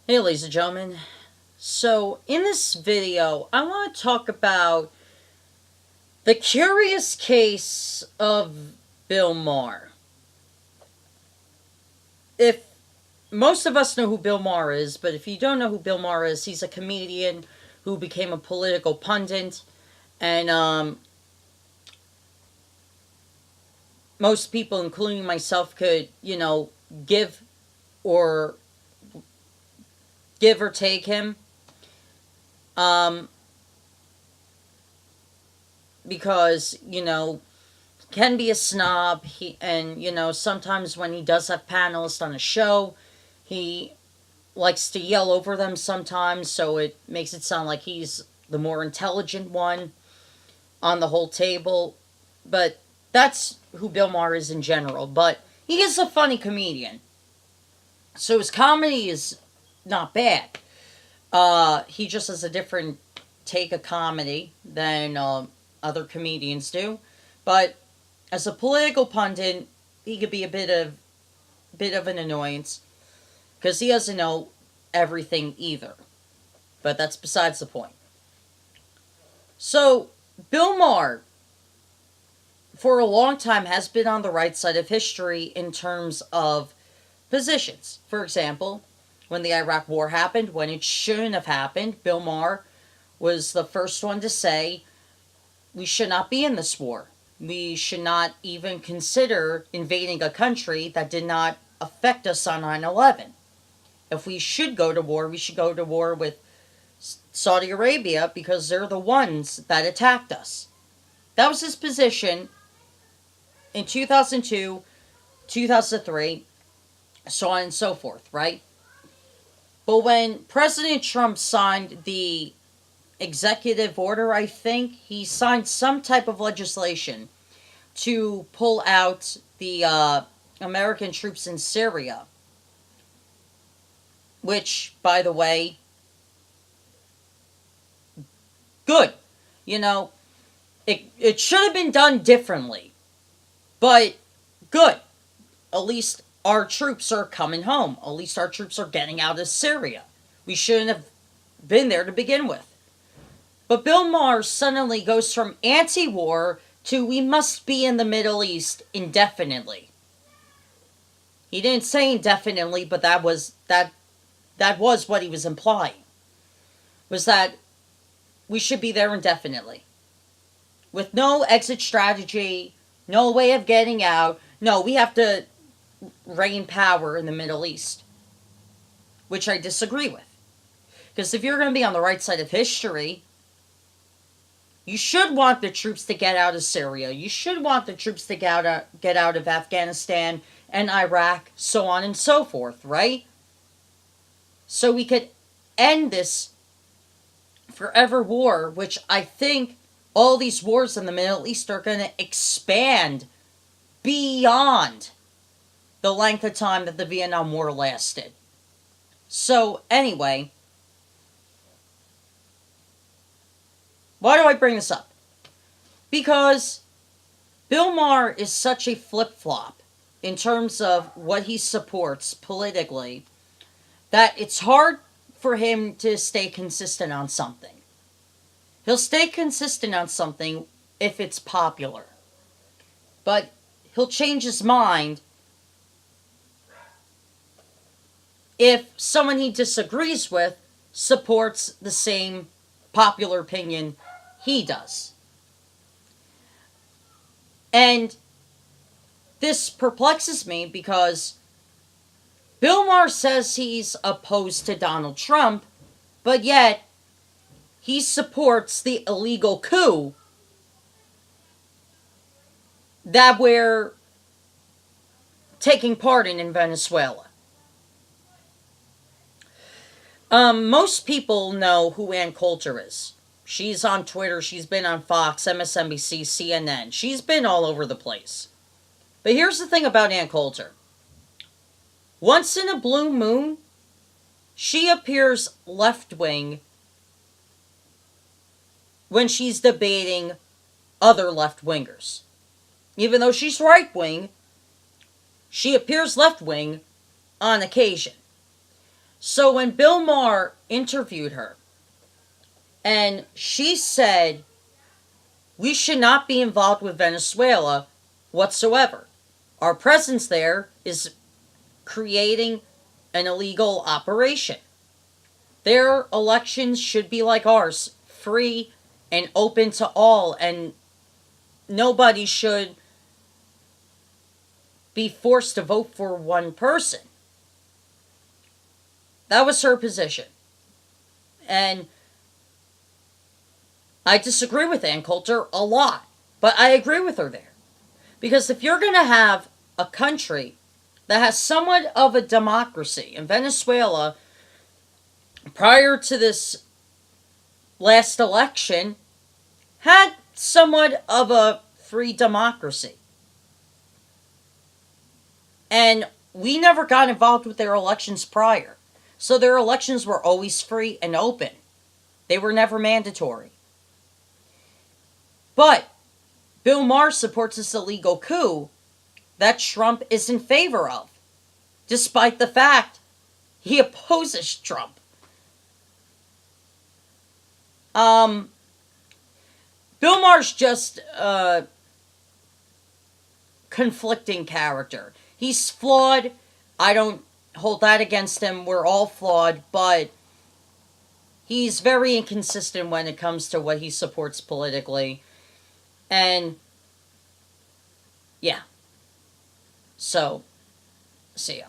Hey ladies and gentlemen, so in this video I want to talk about the curious case of Bill Maher. If most of us know who Bill Maher is, but if you don't know who Bill Maher is, he's a comedian who became a political pundit, and most people, including myself, could give or give or take him. Um, because can be a snob. Sometimes when he does have panelists on a show, he likes to yell over them sometimes, so it makes it sound like he's the more intelligent one on the whole table. But that's who Bill Maher is in general. But he is a funny comedian, so his comedy is not bad. He just has a different take of comedy than other comedians do. But as a political pundit, he could be a bit of an annoyance because he doesn't know everything either. But that's besides the point. So Bill Maher, for a long time, has been on the right side of history in terms of positions. For example, when the Iraq War happened, when it shouldn't have happened, Bill Maher was the first one to say we should not be in this war. We should not even consider invading a country that did not affect us on 9/11. If we should go to war, we should go to war with Saudi Arabia because they're the ones that attacked us. That was his position in 2002, 2003, so on and so forth, right? But when President Trump signed the executive order, I think, he signed some type of legislation to pull out the American troops in Syria, which, by the way, good. You know, it should have been done differently, but good. At least our troops are coming home. At least our troops are getting out of Syria. We shouldn't have been there to begin with. But Bill Maher suddenly goes from anti-war to we must be in the Middle East indefinitely. He didn't say indefinitely, but that was what he was implying. Was that we should be there indefinitely. With no exit strategy, no way of getting out. No, we have to reign power in the Middle East. Which I disagree with. Because if you're going to be on the right side of history, you should want the troops to get out of Syria. You should want the troops to get out of Afghanistan and Iraq, so on and so forth, right? So we could end this forever war, which I think all these wars in the Middle East are going to expand beyond the length of time that the Vietnam War lasted. So, anyway, why do I bring this up? Because Bill Maher is such a flip-flop in terms of what he supports politically that it's hard for him to stay consistent on something. He'll stay consistent on something if it's popular. But he'll change his mind if someone he disagrees with supports the same popular opinion he does. And this perplexes me because Bill Maher says he's opposed to Donald Trump, but yet he supports the illegal coup that we're taking part in Venezuela. Most people know who Ann Coulter is. She's on Twitter, she's been on Fox, MSNBC, CNN. She's been all over the place. But here's the thing about Ann Coulter. Once in a blue moon, she appears left-wing when she's debating other left-wingers. Even though she's right-wing, she appears left-wing on occasion. So when Bill Maher interviewed her, and she said, we should not be involved with Venezuela whatsoever. Our presence there is creating an illegal operation. Their elections should be like ours, free and open to all, and nobody should be forced to vote for one person. That was her position. And I disagree with Ann Coulter a lot, but I agree with her there. Because if you're going to have a country that has somewhat of a democracy, in Venezuela, prior to this last election, had somewhat of a free democracy. And we never got involved with their elections prior. So their elections were always free and open. They were never mandatory. But Bill Maher supports this illegal coup that Trump is in favor of, despite the fact he opposes Trump. Bill Maher's just a conflicting character. He's flawed. I don't hold that against him. We're all flawed, but he's very inconsistent when it comes to what he supports politically. And yeah. So, see ya.